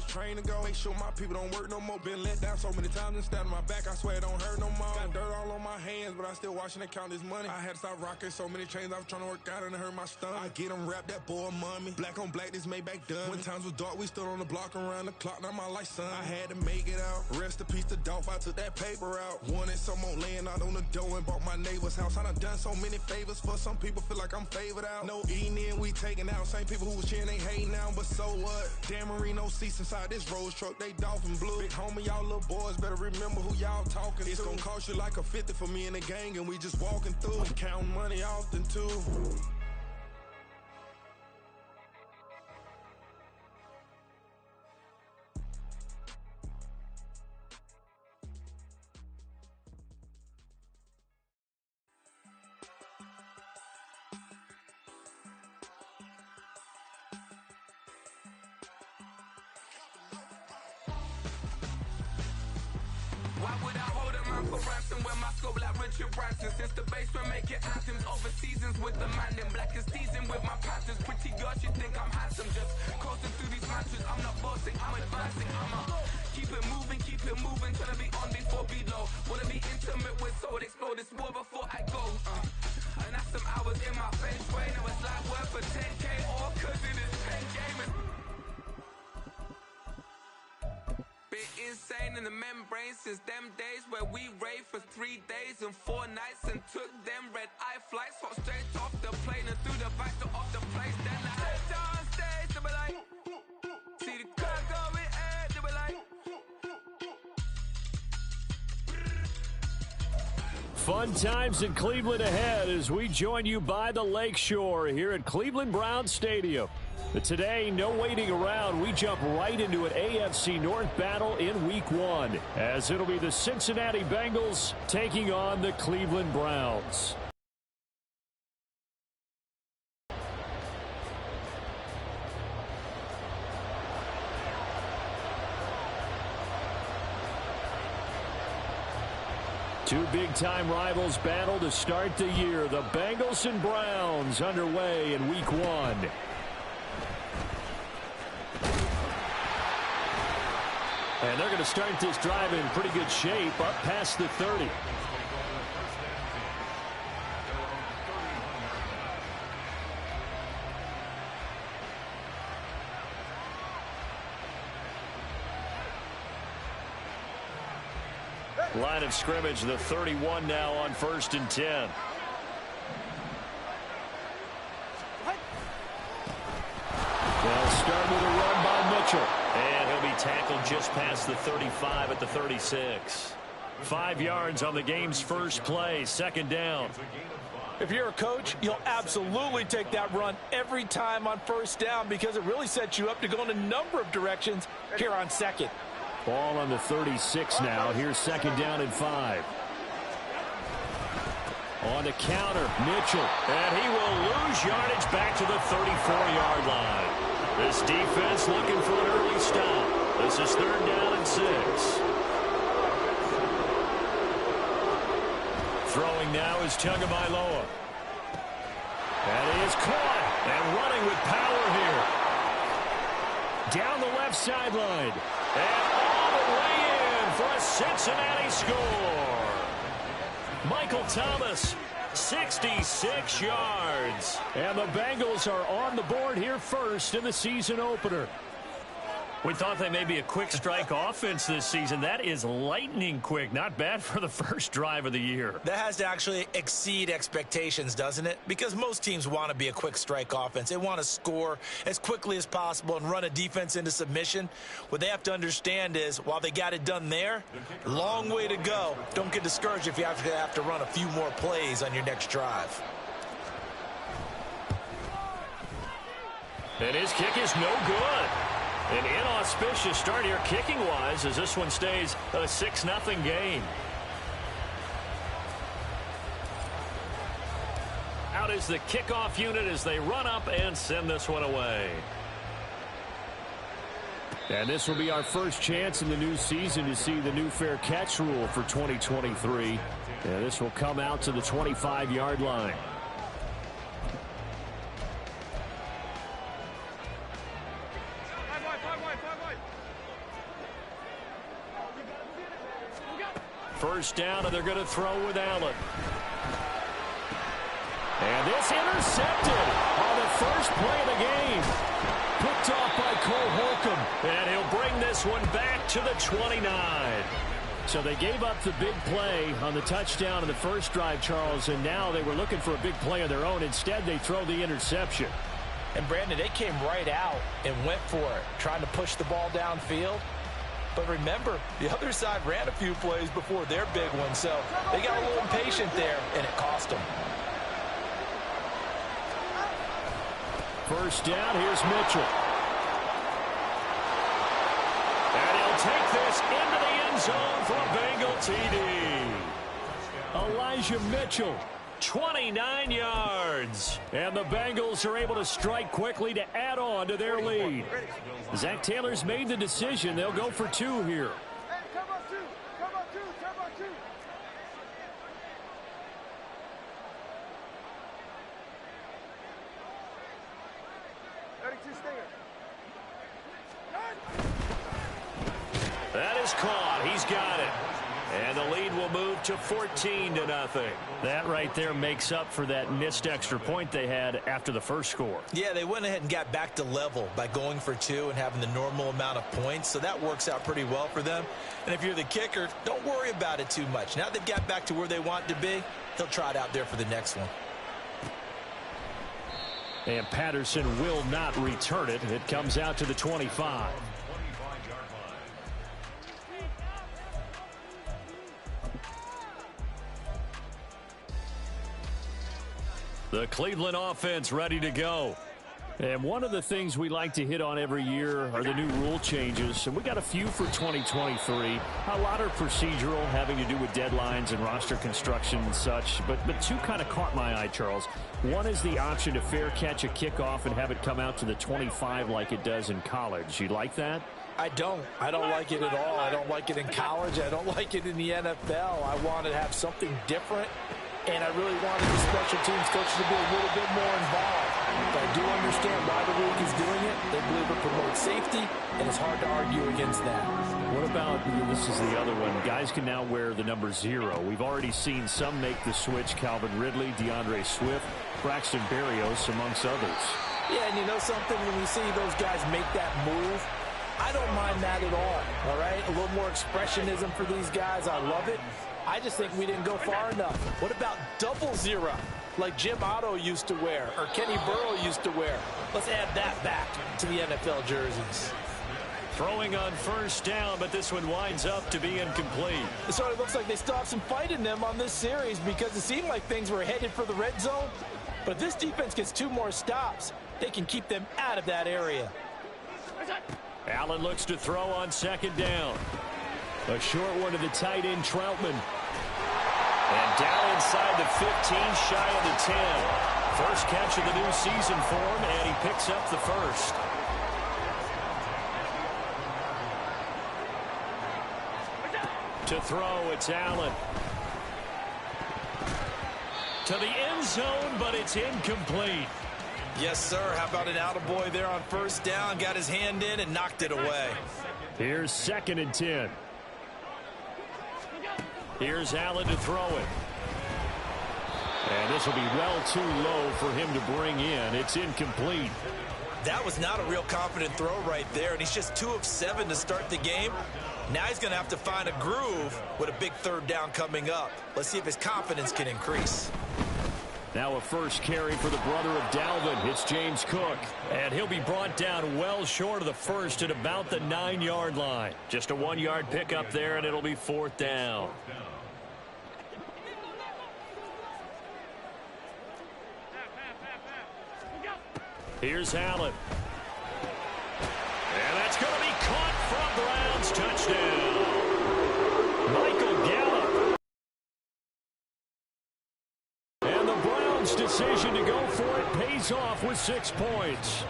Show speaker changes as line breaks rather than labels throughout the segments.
a train to go. Make sure my people don't work no more. Been let down so many times and stabbed on my back. I swear it don't hurt no more. Got dirt all on my hands, but I still watching and count this money. I had to stop rocking so many chains. I was trying to work out and it hurt my stomach. I get them wrapped, that boy mommy. Black on black, this Maybach done. When times was dark, we stood on the block around the clock. Now my life, son. I had to make it out. Rest in peace to Dolph. I took that paper out. Wanted some more laying out on the dough and bought my neighbor's house. I done so many favors for some people. Feel like I'm favored out. No eating in, we taking out. Same people who was cheering, they hating now, but so what? Dan Marino seats inside this Rolls truck, they dolphin blue. Big homie, y'all little boys better remember who y'all talking to. It's gonna cost you like a 50 for me and the gang, and we just walking through. I'm counting money often too.
Why would I hold a man for ransom when my scope like Richard Branson? Since the basement making anthems over seasons with the man in black is teasing with my patterns. Pretty girl, she think I'm handsome. Just coasting through these matches. I'm not bossing, I'm advancing. Keep it moving, trying to be on before below. Wanna be intimate with soul, explore this war before I go. And that's some hours in my feng shui. Now it's like work for 10K or cause it is 10 gaming. Been insane in the membrane since them days where we raved for 3 days and 4 nights and took them red eye flights. Hot straight off the plane and through the back door of the place. Then I head down stage, they be like, see the crowd going air, they be like.
Fun times in Cleveland ahead as we join you by the Lakeshore here at Cleveland Browns Stadium. But today, no waiting around. We jump right into an AFC North battle in Week 1, as it'll be the Cincinnati Bengals taking on the Cleveland Browns. Two big-time rivals battle to start the year. The Bengals and Browns underway in Week 1. And they're going to start this drive in pretty good shape, up past the 30. Line of scrimmage, the 31 now on 1st and 10. They'll start with a run by Mitchell. And he'll be tackled just past the 35 at the 36. 5 yards on the game's first play, 2nd down.
If you're a coach, you'll absolutely take that run every time on 1st down because it really sets you up to go in a number of directions here on 2nd.
Ball on the 36 now. Here's 2nd down and 5. On the counter, Mitchell. And he will lose yardage back to the 34-yard line. This defense looking for an early stop. This is 3rd down and 6. Throwing now is Tagovailoa. And he is caught and running with power here. Down the left sideline. And all the way in for a Cincinnati score. Michael Thomas, 66 yards. And the Bengals are on the board here first in the season opener. We thought they may be a quick strike offense this season. That is lightning quick. Not bad for the first drive of the year.
That has to actually exceed expectations, doesn't it? Because most teams want to be a quick strike offense. They want to score as quickly as possible and run a defense into submission. What they have to understand is, while they got it done there, long way to go. Don't get discouraged if you have to run a few more plays on your next drive.
And his kick is no good. An inauspicious start here kicking-wise as this one stays a 6-0 game. Out is the kickoff unit as they run up and send this one away. And this will be our first chance in the new season to see the new fair catch rule for 2023. And this will come out to the 25-yard line. First down, and they're going to throw with Allen. And this intercepted on the first play of the game. Picked off by Cole Holcomb. And he'll bring this one back to the 29. So they gave up the big play on the touchdown in the first drive, Charles, and now they were looking for a big play of their own. Instead, they throw the interception.
And, Brandon, they came right out and went for it, trying to push the ball downfield. But remember, the other side ran a few plays before their big one, so they got a little impatient there, and it cost them.
First down, here's Mitchell. And he'll take this into the end zone for a Bengal TD. Elijah Mitchell, 29 yards. And the Bengals are able to strike quickly to add on to their lead. Zach Taylor's made the decision. They'll go for 2 here. That is caught. He's got it. And the lead will move to 14-0. That right there makes up for that missed extra point they had after the first score.
Yeah, they went ahead and got back to level by going for 2 and having the normal amount of points. So that works out pretty well for them. And if you're the kicker, don't worry about it too much. Now they've got back to where they want to be, they'll try it out there for the next one.
And Patterson will not return it. It comes out to the 25. The Cleveland offense ready to go. And one of the things we like to hit on every year are the new rule changes. And we got a few for 2023. A lot are procedural, having to do with deadlines and roster construction and such. But 2 kind of caught my eye, Charles. One is the option to fair catch a kickoff and have it come out to the 25 like it does in college. You like that?
I don't like it at all. I don't like it in college. I don't like it in the NFL. I want to have something different. And I really wanted the special teams coaches to be a little bit more involved. But I do understand why the league is doing it. They believe it promotes safety, and it's hard to argue against that.
What about, this is the other one, guys can now wear the number 0. We've already seen some make the switch, Calvin Ridley, DeAndre Swift, Braxton Berrios, amongst others.
Yeah, and you know something, when you see those guys make that move, I don't mind that at all right? A little more expressionism for these guys. I love it. I just think we didn't go far enough. What about 00, like Jim Otto used to wear or Kenny Burrow used to wear? Let's add that back to the NFL jerseys.
Throwing on first down, but this one winds up to be incomplete.
It sort of looks like they still have some fight in them on this series because it seemed like things were headed for the red zone. But if this defense gets 2 more stops, they can keep them out of that area.
Allen looks to throw on second down. A short one to the tight end, Troutman. And down inside the 15, shy of the 10. First catch of the new season for him, and he picks up the first. To throw, it's Allen. To the end zone, but it's incomplete.
Yes, sir. How about an attaboy there on first down? Got his hand in and knocked it away.
Here's 2nd and 10. Here's Allen to throw it. And this will be well too low for him to bring in. It's incomplete.
That was not a real confident throw right there, and he's just 2 of 7 to start the game. Now he's going to have to find a groove with a big 3rd down coming up. Let's see if his confidence can increase.
Now a first carry for the brother of Dalvin. It's James Cook. And he'll be brought down well short of the first at about the 9-yard line. Just a 1-yard pickup there, and it'll be 4th down. Here's Allen. And that's going to be caught from Browns. Touchdown. Michael Gallup. And the Browns' decision to go for it pays off with 6 points.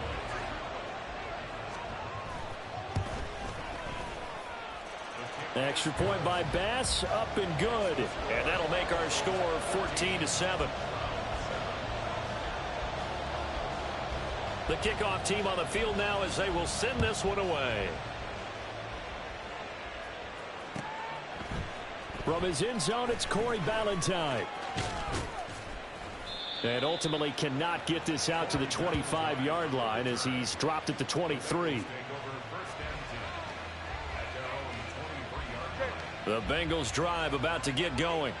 Extra point by Bass, up and good. And that'll make our score 14-7. The kickoff team on the field now as they will send this one away. From his end zone, it's Corey Ballantyne. And ultimately cannot get this out to the 25-yard line as he's dropped at the 23. The Bengals drive about to get going.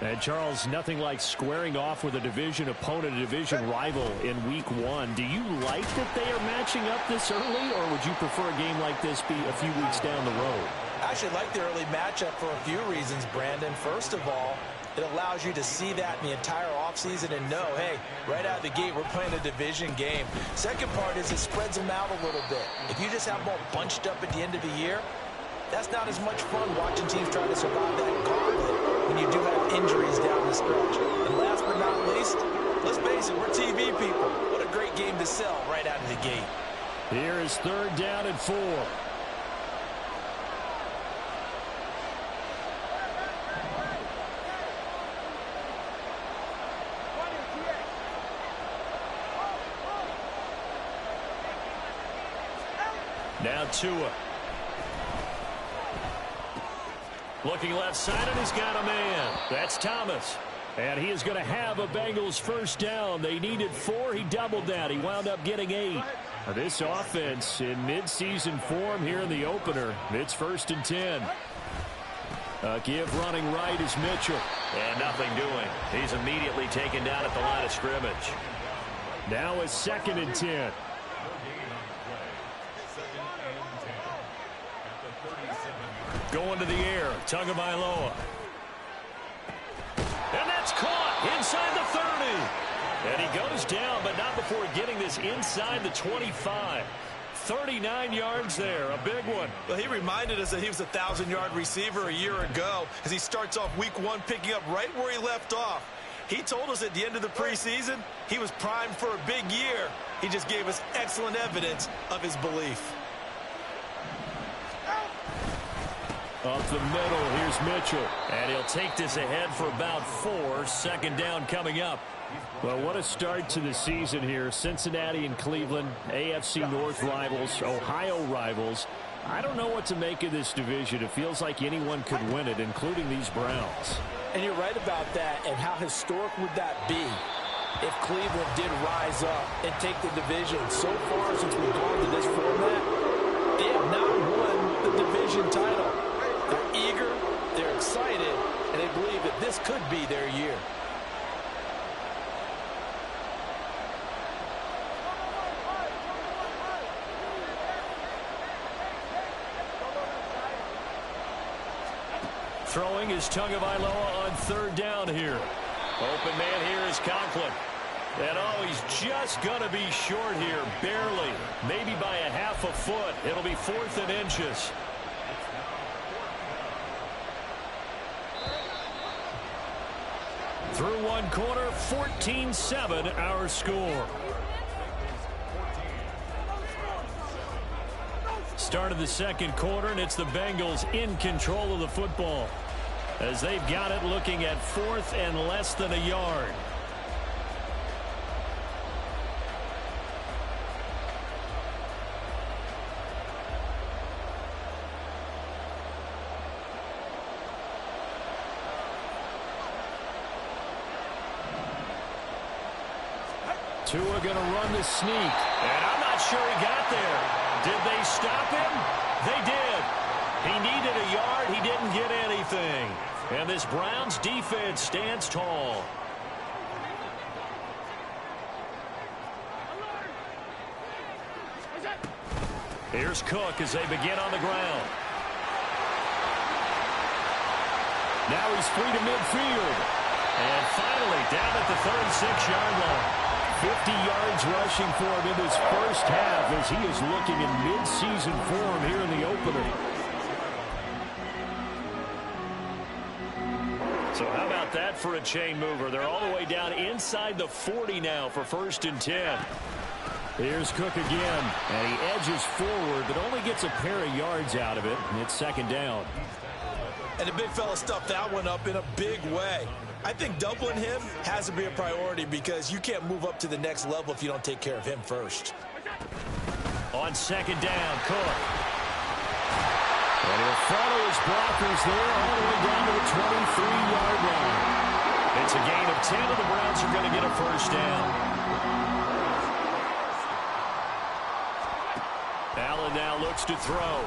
And, Charles, nothing like squaring off with a division opponent, a division rival in Week 1. Do you like that they are matching up this early, or would you prefer a game like this be a few weeks down the road?
I actually like the early matchup for a few reasons, Brandon. First of all, it allows you to see that in the entire offseason and know, hey, right out of the gate, we're playing a division game. Second part is it spreads them out a little bit. If you just have them all bunched up at the end of the year, that's not as much fun watching teams try to survive that gauntlet when you do have injuries down the stretch. And last but not least, let's face it, we're TV people. What a great game to sell right out of the gate.
Here is 3rd down and 4. Now Tua. Looking left side, and he's got a man. That's Thomas. And he is going to have a Bengals first down. They needed 4. He doubled that. He wound up getting 8. This offense in midseason form here in the opener. It's 1st and 10. Give running right is Mitchell.
And nothing doing. He's immediately taken down at the line of scrimmage.
Now it's 2nd and 10. Going to the air, Tagovailoa. And that's caught inside the 30. And he goes down, but not before getting this inside the 25. 39 yards there, a big one.
Well, he reminded us that he was a 1,000-yard receiver a year ago as he starts off Week 1 picking up right where he left off. He told us at the end of the preseason he was primed for a big year. He just gave us excellent evidence of his belief.
Up the middle, here's Mitchell.
And he'll take this ahead for about 4. 2nd down coming up.
Well, what a start to the season here. Cincinnati and Cleveland, AFC North rivals, Ohio rivals. I don't know what to make of this division. It feels like anyone could win it, including these Browns.
And you're right about that. And how historic would that be if Cleveland did rise up and take the division? So far since we've gone to this format, they have not won the division title. They're eager, they're excited, and they believe that this could be their year.
Throwing is Tagovailoa on 3rd down here.
Open man here is Conklin.
And oh, he's just going to be short here, barely. Maybe by a half a foot. It'll be 4th and inches. Through one quarter, 14-7 our score. Start of the 2nd quarter, and it's the Bengals in control of the football as they've got it looking at 4th and less than a yard. Tua going to run the sneak. And I'm not sure he got there. Did they stop him? They did. He needed a yard. He didn't get anything. And this Browns defense stands tall. Here's Cook as they begin on the ground. Now he's free to midfield. And finally down at the 36-yard line. 50 yards rushing for him in this first half as he is looking in mid-season form here in the opener. So how about that for a chain mover? They're all the way down inside the 40 now for 1st and 10. Here's Cook again, and he edges forward, but only gets a pair of yards out of it, and it's 2nd down.
And the big fella stuffed that one up in a big way. I think doubling him has to be a priority because you can't move up to the next level if you don't take care of him first.
On 2nd down, Cook. And The front of his blockers there all the way down to the 23-yard line. It's a gain of 10, and the Browns are going to get a first down. Allen now looks to throw.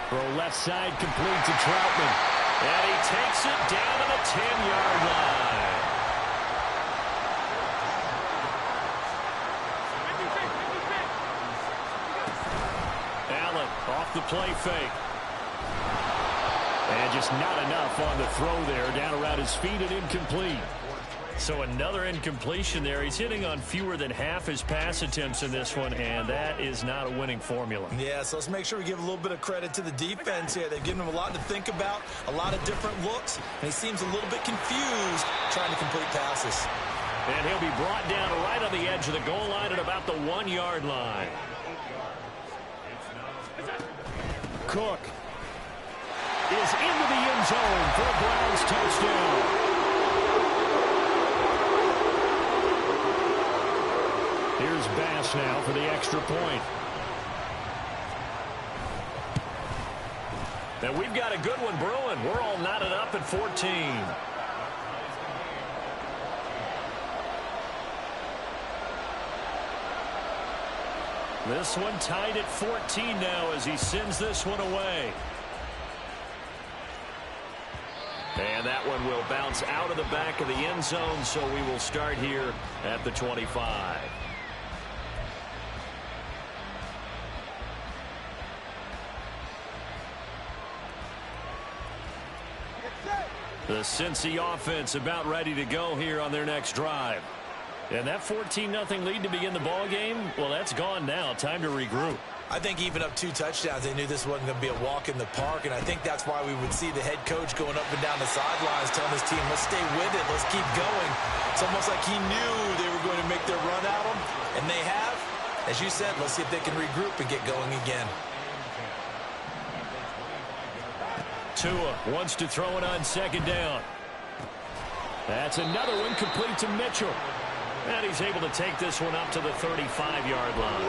Throw left side, complete to Troutman. And he takes it down to the 10-yard line. Allen off the play fake. And just not enough on the throw there. Down around his feet and incomplete. So another incompletion there. He's hitting on fewer than half his pass attempts in this one, and that is not a winning formula.
Yeah, so let's make sure we give a little bit of credit to the defense here. They've given him a lot to think about, a lot of different looks, and he seems a little bit confused trying to complete passes.
And he'll be brought down right on the edge of the goal line at about the 1-yard line. Cook is into the end zone for a Browns touchdown. Here's Bass now for the extra point. And we've got a good one brewing. We're all knotted up at 14. This one tied at 14 now as he sends this one away. And that one will bounce out of the back of the end zone, so we will start here at the 25. The Cincy offense about ready to go here on their next drive. And that 14-0 lead to begin the ball game, well, that's gone now. Time to regroup.
I think even up 2 touchdowns, they knew this wasn't going to be a walk in the park, and I think that's why we would see the head coach going up and down the sidelines telling his team, let's stay with it, let's keep going. It's almost like he knew they were going to make their run at him, and they have. As you said, let's see if they can regroup and get going again.
Tua wants to throw it on second down. That's another one complete to Mitchell. And he's able to take this one up to the 35-yard line.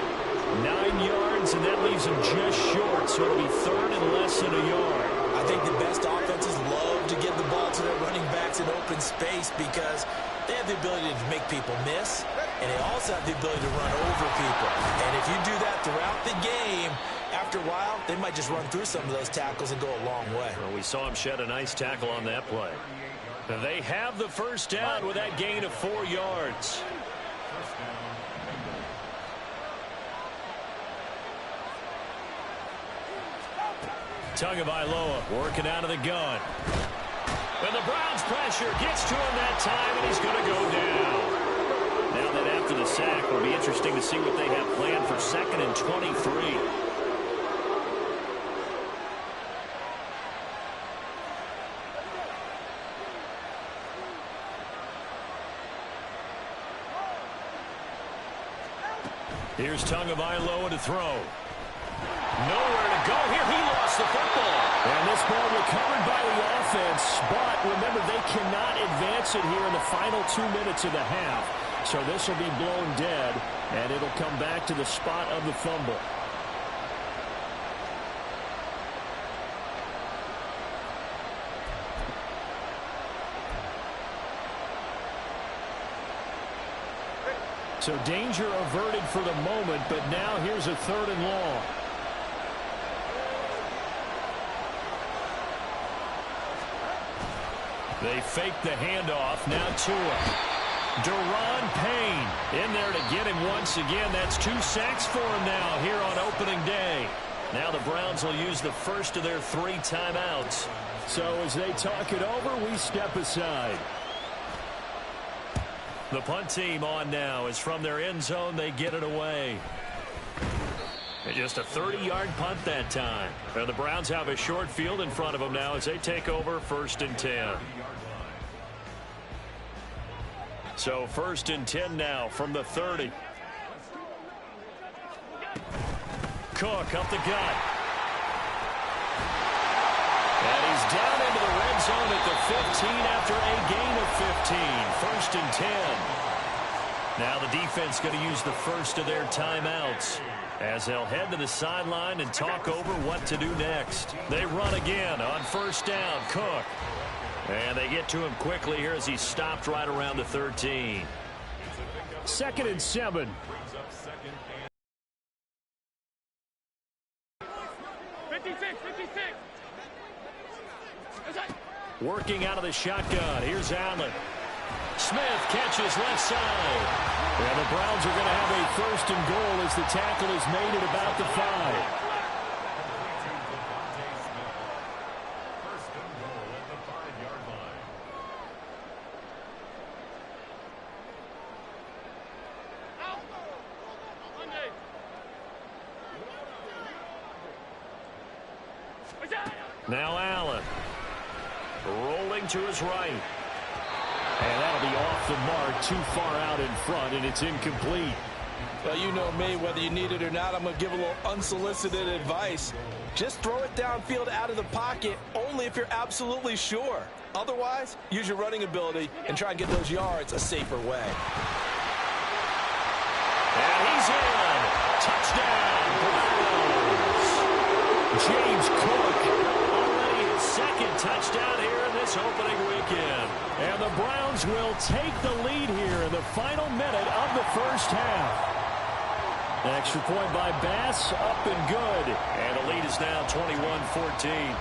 9 yards, and that leaves him just short, so it'll be third and less than a yard.
I think the best offenses love to get the ball to their running backs in open space because they have the ability to make people miss, and they also have the ability to run over people. And if you do that throughout the game, after a while, they might just run through some of those tackles and go a long way.
Well, we saw him shed a nice tackle on that play. They have the first down with that gain of 4 yards. Tagovailoa working out of the gun. And the Browns pressure gets to him that time, and he's going to go down. Now that after the sack, will be interesting to see what they have planned for 2nd and 23. Here's Tagovailoa to throw. Nowhere to go here. He lost the football. And this ball recovered by the offense. But remember, they cannot advance it here in the final 2 minutes of the half. So this will be blown dead, and it'll come back to the spot of the fumble. So danger averted for the moment, but now here's a 3rd and long. They fake the handoff. Now Tua. Daron Payne in there to get him once again. That's 2 sacks for him now here on opening day. Now the Browns will use the first of their 3 timeouts. So as they talk it over, we step aside. The punt team on now is from their end zone. They get it away. And just a 30-yard punt that time. And the Browns have a short field in front of them now as they take over 1st and 10. So 1st and 10 now from the 30. Cook up the gut. And he's down into the red zone at the 15 after a gain of 15. 1st and 10. Now the defense going to use the first of their timeouts. as they'll head to the sideline and talk over what to do next. They run again on first down. Cook. And they get to him quickly here as he stopped right around the 13.
2nd and 7.
Working out of the shotgun. Here's Allen. Smith catches left side. And the Browns are going to have a 1st and goal as the tackle is made at about the 5. Now Allen. Rolling to his right. And that'll be off the mark, too far out in front, and it's incomplete.
Well, you know me, whether you need it or not, I'm going to give a little unsolicited advice. Just throw it downfield out of the pocket, only if you're absolutely sure. Otherwise, use your running ability and try and get those yards a safer way.
And he's in. Touchdown, Browns. James Cook. 2nd touchdown here in this opening weekend. And the Browns will take the lead here in the final minute of the 1st half. An extra point by Bass, up and good. And the lead is now 21-14.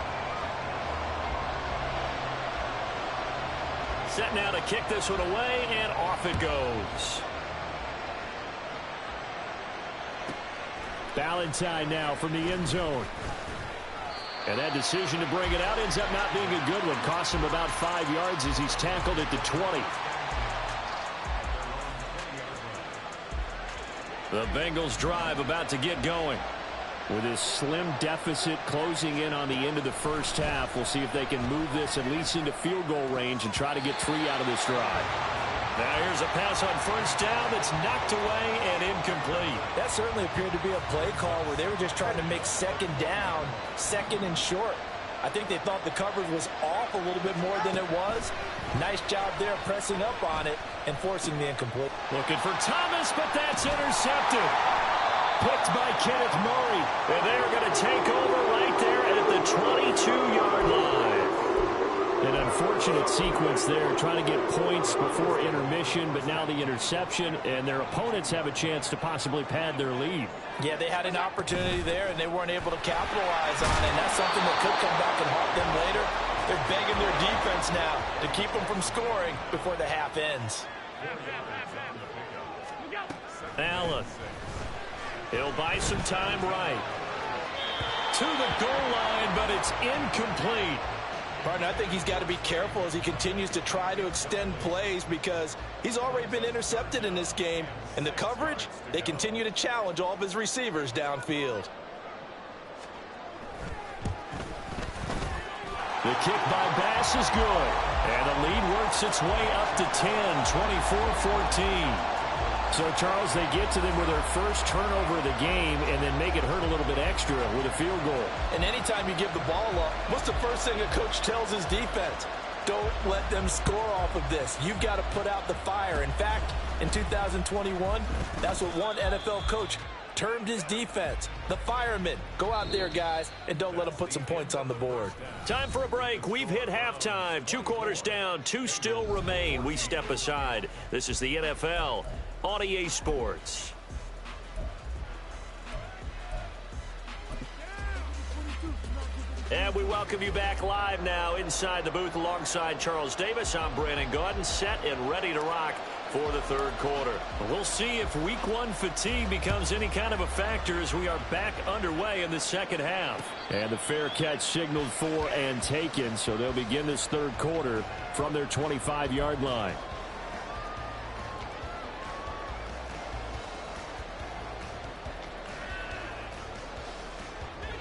Set now to kick this one away, and off it goes. Ballantyne now from the end zone. And that decision to bring it out ends up not being a good one. Costs him about 5 yards as he's tackled at the 20. The Bengals drive about to get going. With his slim deficit closing in on the end of the 1st half, we'll see if they can move this at least into field goal range and try to get 3 out of this drive. Now here's a pass on 1st down that's knocked away and incomplete.
That certainly appeared to be a play call where they were just trying to make 2nd down, 2nd and short. I think they thought the coverage was off a little bit more than it was. Nice job there pressing up on it and forcing the incomplete.
Looking for Thomas, but that's intercepted. Picked by Kenneth Murray. And they're going to take over right there at the 22-yard line. An unfortunate sequence there, trying to get points before intermission, but now the interception, and their opponents have a chance to possibly pad their lead.
Yeah, they had an opportunity there, and they weren't able to capitalize on it, and that's something that could come back and haunt them later. They're begging their defense now to keep them from scoring before the half ends.
Allen. He'll buy some time right. To the goal line, but it's incomplete.
Partner, I think he's got to be careful as he continues to try to extend plays because he's already been intercepted in this game. And the coverage, they continue to challenge all of his receivers downfield.
The kick by Bass is good. And the lead works its way up to 10, 24-14. So, Charles, they get to them with their first turnover of the game and then make it hurt a little bit extra with a field goal.
And anytime you give the ball up, what's the first thing a coach tells his defense? Don't let them score off of this. You've got to put out the fire. In fact, in 2021, that's what one NFL coach termed his defense. The firemen. Go out there, guys, and don't let them put some points on the board.
Time for a break. We've hit halftime. 2 quarters down. 2 still remain. We step aside. This is the NFL on EA Sports. And we welcome you back live now inside the booth alongside Charles Davis. I'm Brandon Gaudin, set and ready to rock for the 3rd quarter. We'll see if week 1 fatigue becomes any kind of a factor as we are back underway in the 2nd half. And the fair catch signaled for and taken, so they'll begin this 3rd quarter from their 25-yard line.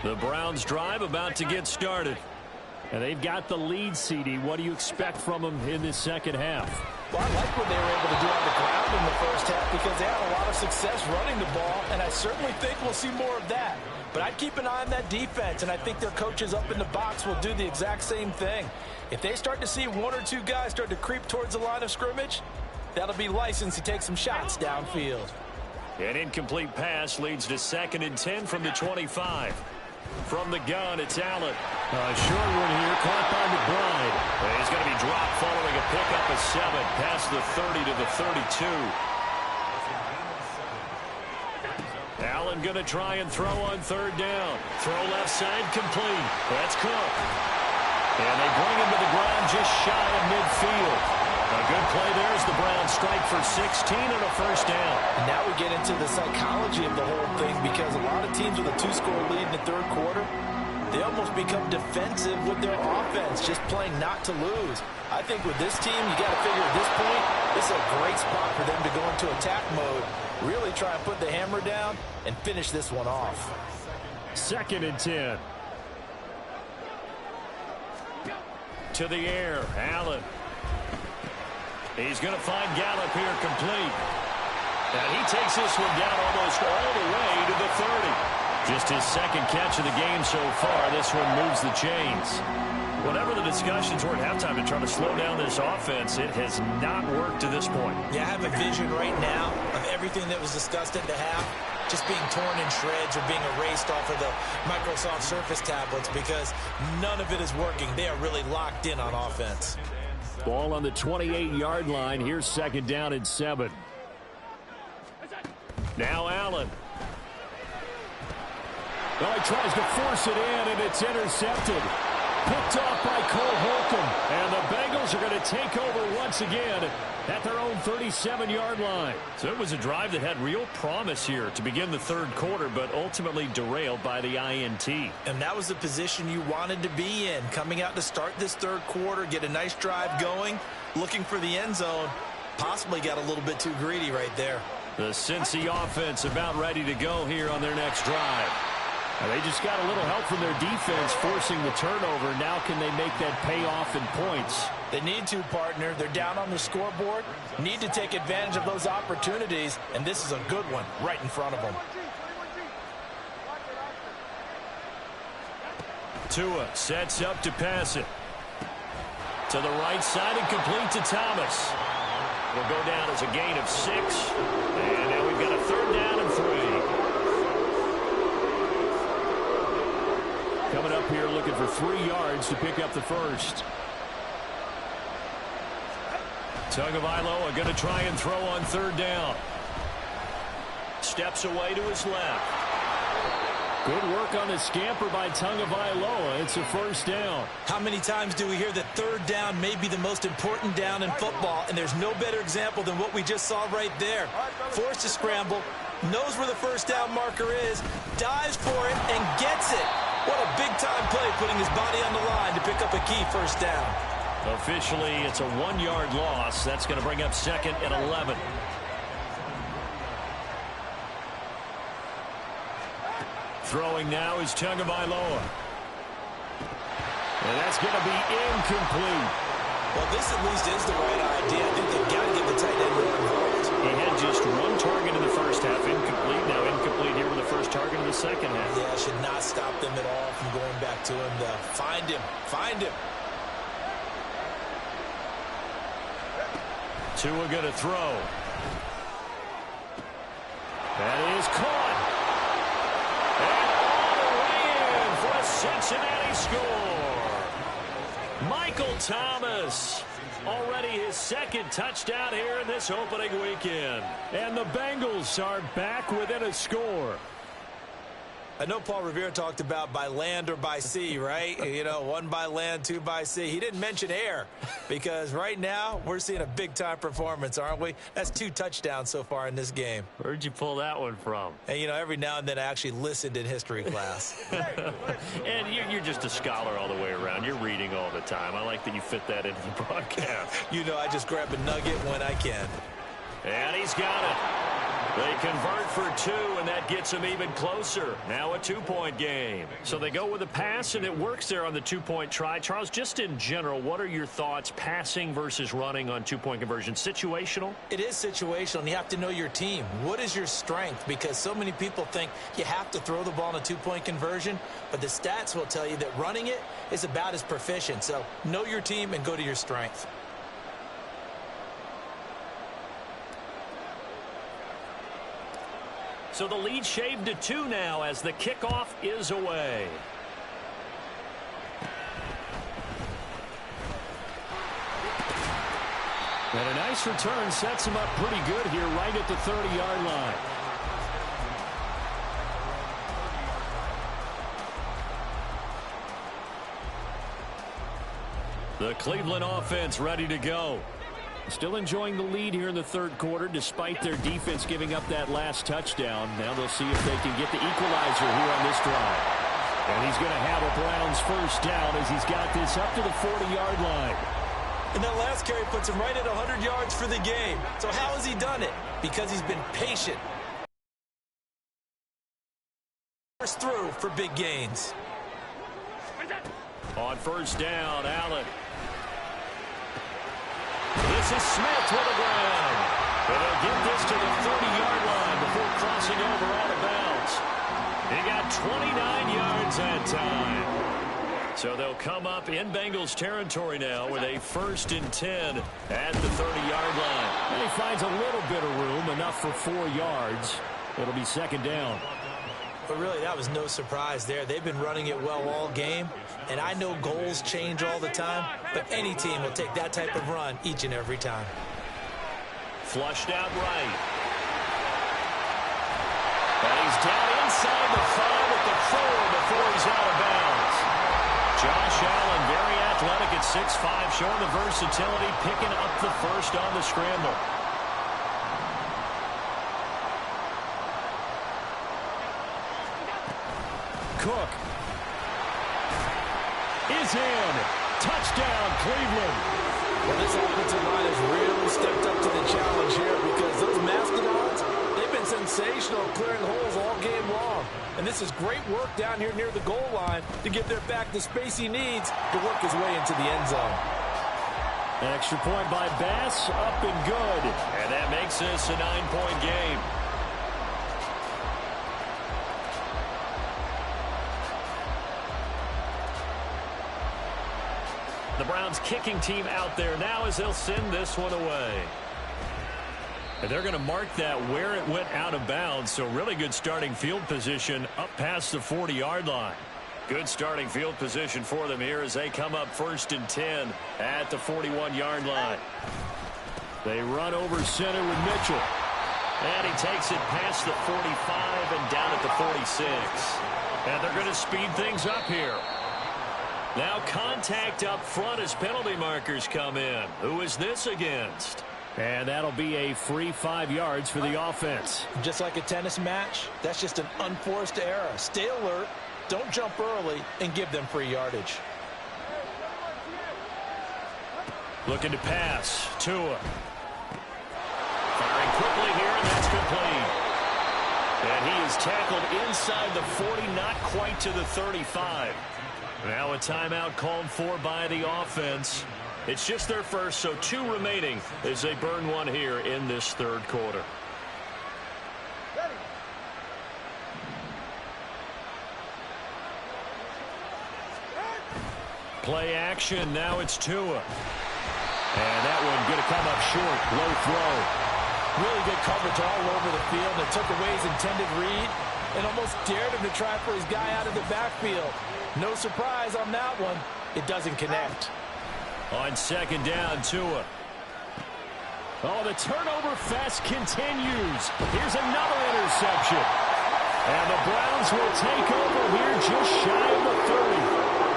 The Browns drive about to get started. And they've got the lead, CD. What do you expect from them in this 2nd half?
Well, I like what they were able to do on the ground in the 1st half because they had a lot of success running the ball, and I certainly think we'll see more of that. But I'd keep an eye on that defense, and I think their coaches up in the box will do the exact same thing. If they start to see 1 or 2 guys start to creep towards the line of scrimmage, that'll be license to take some shots downfield.
An incomplete pass leads to 2nd and 10 from the 25. From the gun, it's Allen.
Short one here, caught by McBride.
He's going to be dropped following a pickup of 7 past the 30 to the 32. Allen going to try and throw on 3rd down. Throw left side, complete. That's Cook. And they bring him to the ground just shy of midfield. A good play there as the Browns strike for 16 and a 1st down.
And now we get into the psychology of the whole thing, because a lot of teams with a 2-score lead in the 3rd quarter, they almost become defensive with their offense, just playing not to lose. I think with this team, you got to figure at this point, this is a great spot for them to go into attack mode, really try and put the hammer down and finish this one off.
2nd and 10. To the air, Allen. He's going to find Gallup here, complete. And he takes this one down almost all the way to the 30. Just his 2nd catch of the game so far. This one moves the chains. Whatever the discussions were at halftime to try to slow down this offense, it has not worked to this point.
Yeah, I have a vision right now of everything that was discussed at the half just being torn in shreds or being erased off of the Microsoft Surface tablets, because none of it is working. They are really locked in on offense.
Ball on the 28-yard line. Here's 2nd down and 7. Now Allen.
Oh, he tries to force it in, and it's intercepted. Picked off by Cole Holcomb.
And the Bengals are going to take over once again at their own 37-yard line. So it was a drive that had real promise here to begin the 3rd quarter, but ultimately derailed by the INT.
And that was the position you wanted to be in, coming out to start this 3rd quarter, get a nice drive going, looking for the end zone. Possibly got a little bit too greedy right there.
The Cincy offense about ready to go here on their next drive. They just got a little help from their defense forcing the turnover. Now can they make that pay off in points?
They need to, partner. They're down on the scoreboard. Need to take advantage of those opportunities, and this is a good one right in front of them.
Tua sets up to pass it. To the right side and complete to Thomas. It'll go down as a gain of 6. And now we've got a 3rd down and 3. Coming up here looking for 3 yards to pick up the 1st. Tagovailoa going to try and throw on 3rd down. Steps away to his left. Good work on the scamper by Tagovailoa. It's a 1st down.
How many times do we hear that 3rd down may be the most important down in football, and there's no better example than what we just saw right there. Forced to scramble, knows where the 1st down marker is, dives for it, and gets it. What a big-time play, putting his body on the line to pick up a key 1st down.
Officially, it's a 1-yard loss. That's going to bring up 2nd and 11. Throwing now is Tagovailoa. And that's going to be incomplete.
Well, this at least is the right idea. I think they've got to get the tight end more involved.
He had just 1 target in the 1st half. Incomplete. Now incomplete here with the 1st target in the 2nd half.
Yeah, should not stop them at all from going back to him to find him. Find him.
Tua going to throw. That is caught. And all the way in for a Cincinnati score. Michael Thomas. Already his 2nd touchdown here in this opening weekend. And the Bengals are back within a score.
I know Paul Revere talked about by land or by sea, right? You know, 1 by land, 2 by sea. He didn't mention air, because right now we're seeing a big-time performance, aren't we? That's 2 touchdowns so far in this game.
Where'd you pull that one from?
And, you know, every now and then I actually listened in history class.
And you're just a scholar all the way around. You're reading all the time. I like that you fit that into the broadcast.
You know, I just grab a nugget when I can.
And he's got it. They convert for 2, and that gets them even closer. Now a 2-point game. So they go with a pass, and it works there on the 2-point try. Charles, just in general, what are your thoughts passing versus running on 2-point conversion? Situational?
It is situational, and you have to know your team. What is your strength? Because so many people think you have to throw the ball in a 2-point conversion, but the stats will tell you that running it is about as proficient. So know your team and go to your strength.
So the lead shaved to 2 now as the kickoff is away. And a nice return sets him up pretty good here right at the 30-yard line. The Cleveland offense ready to go. Still enjoying the lead here in the third quarter despite their defense giving up that last touchdown. Now they'll see if they can get the equalizer here on this drive. And he's going to have a Browns first down as he's got this up to the 40-yard line.
And that last carry puts him right at 100 yards for the game. So how has he done it? Because he's been patient. First through for big gains.
On first down, Allen. This is Smith with a ground. And they'll get this to the 30-yard line before crossing over out of bounds. He got 29 yards that time. So they'll come up in Bengals territory now with a 1st and 10 at the 30-yard line.
And he finds a little bit of room, enough for 4 yards. It'll be second down.
But really, that was no surprise there. They've been running it well all game. And I know goals change all the time, but any team will take that type of run each and every time.
Flushed out right. And he's down inside the 5 at the 4 before he's out of bounds. Josh Allen, very athletic at 6'5", showing the versatility, picking up the first on the scramble.
Cook is in. Touchdown, Cleveland.
Well, this offensive line has really stepped up to the challenge here because those Mastodons, they've been sensational clearing holes all game long. And this is great work down here near the goal line to get their back the space he needs to work his way into the end zone.
An extra point by Bass, up and good.
And that makes this a 9-point game. The Browns kicking team out there now as they'll send this one away. And they're going to mark that where it went out of bounds, so really good starting field position up past the 40-yard line. Good starting field position for them here as they come up 1st and 10 at the 41-yard line.
They run over center with Mitchell.
And he takes it past the 45 and down at the 46. And they're going to speed things up here. Now contact up front as penalty markers come in. Who is this against?
And that'll be a free 5 yards for the offense.
Just like a tennis match, that's just an unforced error. Stay alert, don't jump early, and give them free yardage.
Looking to pass. Tua. Firing quickly here, and that's complete. And he is tackled inside the 40, not quite to the 35. Now a timeout called for by the offense. It's just their first, so 2 remaining as they burn one here in this third quarter. Play action, now it's Tua. And that one going to come up short, low throw.
Really good coverage all over the field. It took away his intended read and almost dared him to try for his guy out of the backfield. No surprise on that one. It doesn't connect.
On second down, Tua.
Oh, the turnover fest continues. Here's another interception. And the Browns will take over here just shy of the 30.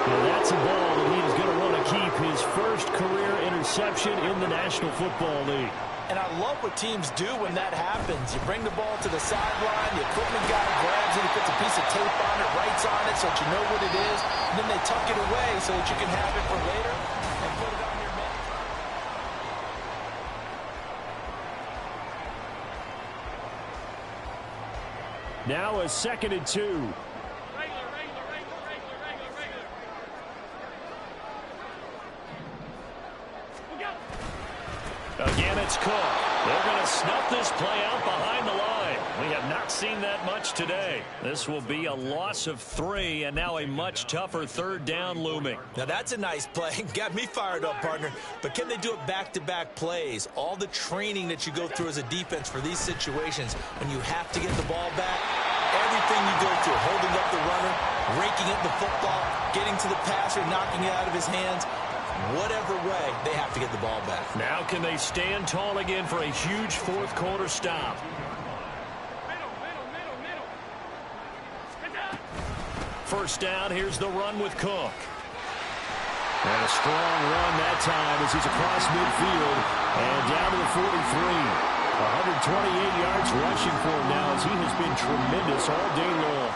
Now that's a ball that he is going to want to keep, his first career interception in the National Football League.
And I love what teams do when that happens. You bring the ball to the sideline, the equipment guy grabs it, he puts a piece of tape on it, writes on it so that you know what it is, and then they tuck it away so that you can have it for later and put it on your man.
Now a 2nd and 2.
Again, it's Cook. They're going to snuff this play out behind the line. We have not seen that much today. This will be a loss of 3, and now a much tougher 3rd down looming.
Now that's a nice play. Got me fired up, partner. But can they do it back-to-back plays? All the training that you go through as a defense for these situations, when you have to get the ball back, everything you go through, holding up the runner, raking at the football, getting to the passer, knocking it out of his hands, whatever way, they have to get the ball back.
Now can they stand tall again for a huge 4th quarter stop? First down, here's the run with Cook. And a strong run that time as he's across midfield and down to the 43. 128 yards rushing for him now as he has been tremendous all day long.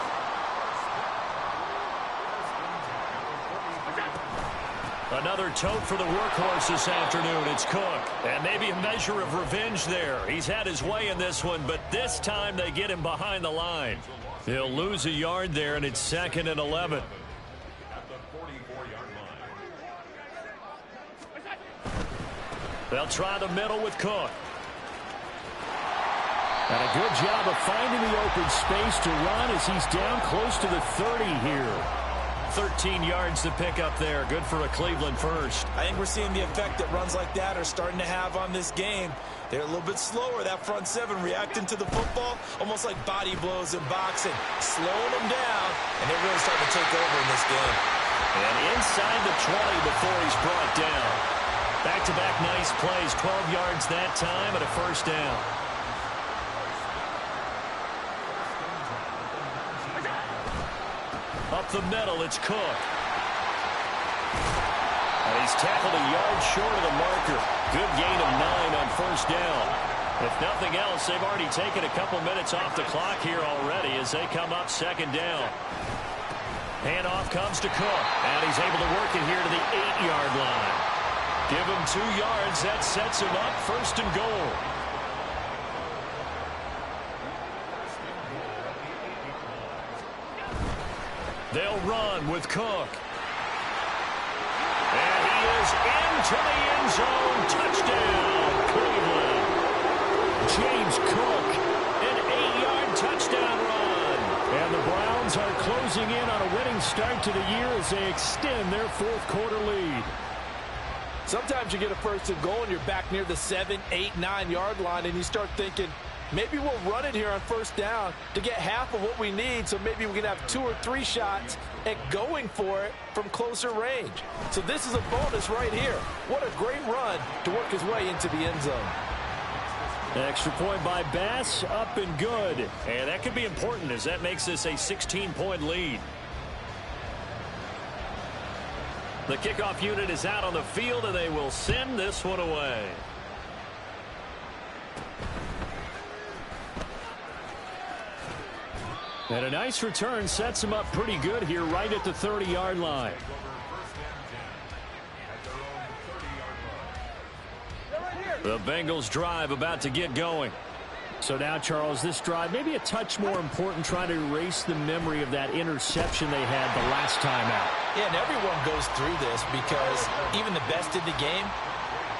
Another tote for the workhorse this afternoon. It's Cook. And maybe a measure of revenge there. He's had his way in this one, but this time they get him behind the line. He'll lose a yard there, and it's 2nd and 11. They'll try the middle with Cook. And a good job of finding the open space to run as he's down close to the 30 here. 13 yards to pick up there. Good for a Cleveland first.
I think we're seeing the effect that runs like that are starting to have on this game. They're a little bit slower, that front 7, reacting to the football, almost like body blows in boxing, slowing them down, and they're really starting to take over in this game.
And inside the 20 before he's brought down. Back-to-back nice plays, 12 yards that time and a first down. Up the middle, it's Cook. And he's tackled a yard short of the marker. Good gain of 9 on first down. If nothing else, they've already taken a couple minutes off the clock here already as they come up 2nd down. Handoff comes to Cook, and he's able to work it here to the 8-yard line. Give him 2 yards. That sets him up 1st and goal. They'll run with Cook. And he is into the end zone. Touchdown, Cleveland. James Cook, an 8-yard touchdown run. And the Browns are closing in on a winning start to the year as they extend their 4th quarter lead.
Sometimes you get a 1st and goal and you're back near the 7, 8, 9-yard line, and you start thinking, maybe we'll run it here on 1st down to get half of what we need, so maybe we can have 2 or 3 shots at going for it from closer range. So this is a bonus right here. What a great run to work his way into the end zone.
Extra point by Bass, up and good. And that could be important as that makes this a 16-point lead. The kickoff unit is out on the field, and they will send this one away. And a nice return sets him up pretty good here right at the 30-yard line. The Bengals drive about to get going. So now, Charles, this drive maybe a touch more important, trying to erase the memory of that interception they had the last time out.
Yeah, and everyone goes through this because even the best in the game,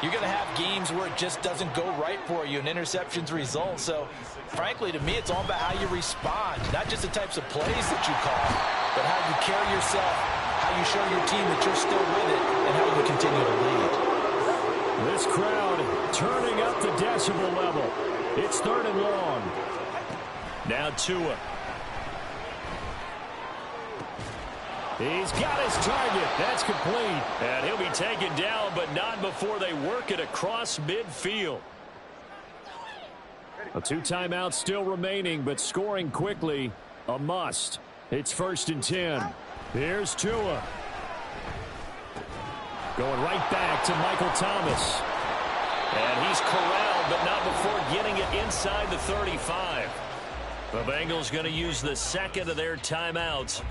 you're going to have games where it just doesn't go right for you, and interceptions result. So, frankly, to me, it's all about how you respond, not just the types of plays that you call, but how you carry yourself, how you show your team that you're still with it, and how you continue to lead.
This crowd turning up the decibel level. It's 3rd and long. Now Tua. He's got his target. That's complete. And he'll be taken down, but not before they work it across midfield. 2 timeouts still remaining, but scoring quickly, a must. It's 1st and 10. Here's Tua. Going right back to Michael Thomas. And he's corralled, but not before getting it inside the 35. The Bengals going to use the 2nd of their timeouts.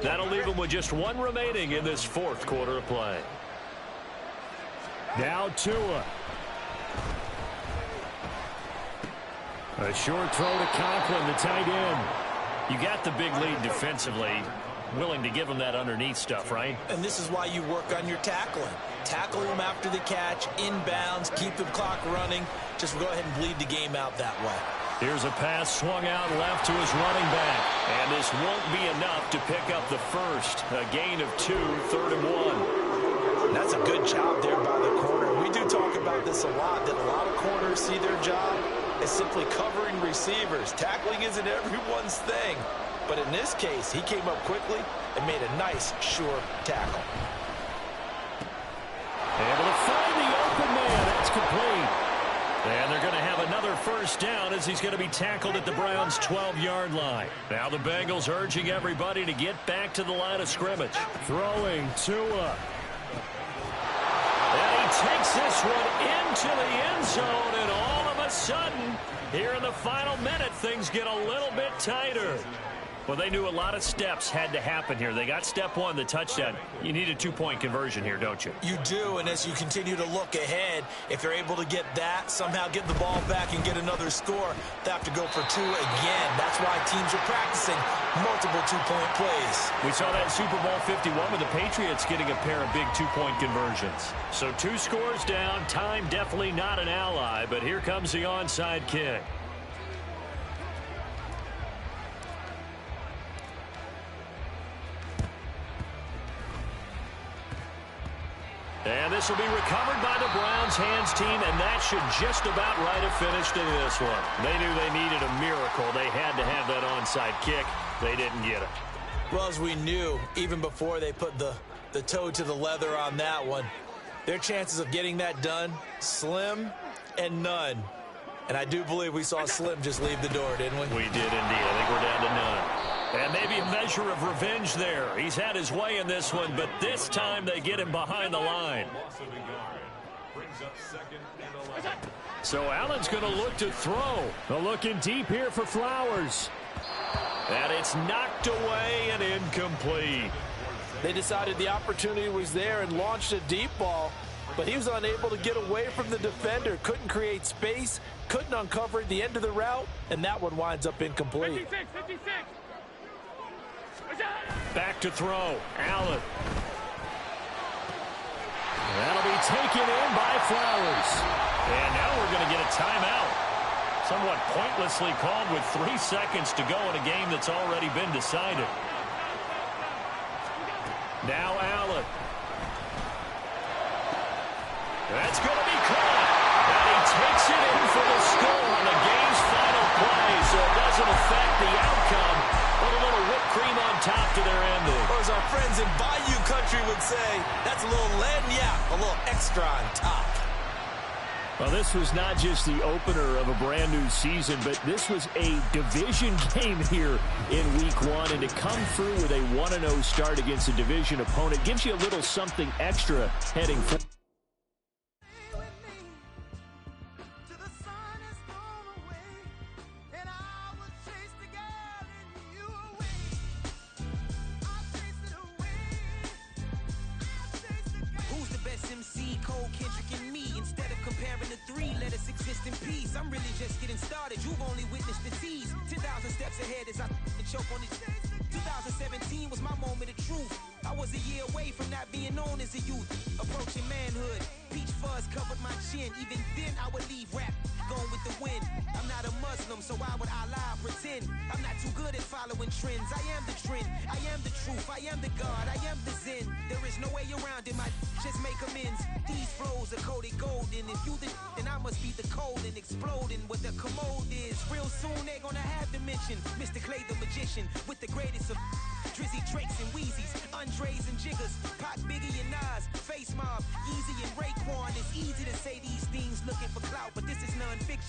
That'll leave them with just 1 remaining in this 4th quarter of play. Now Tua. A short throw to Conklin, the tight end. You got the big lead defensively. Willing to give him that underneath stuff, right?
And this is why you work on your tackling. Tackle him after the catch, inbounds, keep the clock running. Just go ahead and bleed the game out that way.
Here's a pass swung out left to his running back. And this won't be enough to pick up the first. A gain of 2, 3rd and 1.
That's a good job there by the corner. We do talk about this a lot, that a lot of corners see their job as simply covering receivers. Tackling isn't everyone's thing. But in this case, he came up quickly and made a nice, sure tackle.
Able to find the open man. That's complete. And they're going to have another first down as he's going to be tackled at the Browns' 12-yard line. Now the Bengals urging everybody to get back to the line of scrimmage. Throwing Tua. And he takes this one into the end zone, and all of a sudden, here in the final minute, things get a little bit tighter. Well, they knew a lot of steps had to happen here. They got step 1, the touchdown. You need a 2-point conversion here, don't you?
You do, and as you continue to look ahead, if they're able to get that, somehow get the ball back and get another score, they have to go for 2 again. That's why teams are practicing multiple 2-point plays.
We saw that Super Bowl 51 with the Patriots getting a pair of big 2-point conversions. So 2 scores down, time definitely not an ally, but here comes the onside kick. And this will be recovered by the Browns hands team, and that should just about right have finished in this one. They knew they needed a miracle. They had to have that onside kick. They didn't get it.
Well, as we knew, even before they put the toe to the leather on that one, their chances of getting that done, slim and none. And I do believe we saw Slim just leave the door, didn't we?
We did indeed. I think we're down to none. And maybe a measure of revenge there. He's had his way in this one, but this time they get him behind the line. So Allen's going to look to throw. Looking deep here for Flowers. And it's knocked away and incomplete.
They decided the opportunity was there and launched a deep ball, but he was unable to get away from the defender. Couldn't create space, couldn't uncover the end of the route, and that one winds up incomplete.
56.
Back to throw. Allen. That'll be taken in by Flowers. And now we're going to get a timeout. Somewhat pointlessly called with 3 seconds to go in a game that's already been decided. Now Allen. That's going to be caught. And he takes it in for the score on the game's final play, so it doesn't affect the outcome. But a little whipped cream on top to their ending.
Or as our friends in Bayou Country would say, that's a little lagniappe, a little extra on top.
Well, this was not just the opener of a brand new season, but this was a division game here in week 1. And to come through with a 1-0 start against a division opponent gives you a little something extra heading forward.
I'm really just getting started. You've only witnessed the tease. 10,000 steps ahead as I choke on these. 2017 was my moment of truth. I was a year away from not being known as a youth. Approaching manhood. Peach fuzz covered my chin. Even then I would leave rap going with the wind. I'm not a Muslim, so why would Allah pretend? I'm not too good at following trends. I am the trend. I am the truth. I am the God. I am the Zen. There is no way around it. Just make amends. These flows are coated golden. If you the then I must be the cold and exploding what the commode is. Real soon they're gonna have to mention Mr. Clay the magician with the greatest of Drizzy, Drakes, and Wheezies, Andres and Jiggers, Pac, Biggie, and Nas, Face Mob, Easy and Raekwon. It's easy to say these things looking for clout, but this is non-fiction.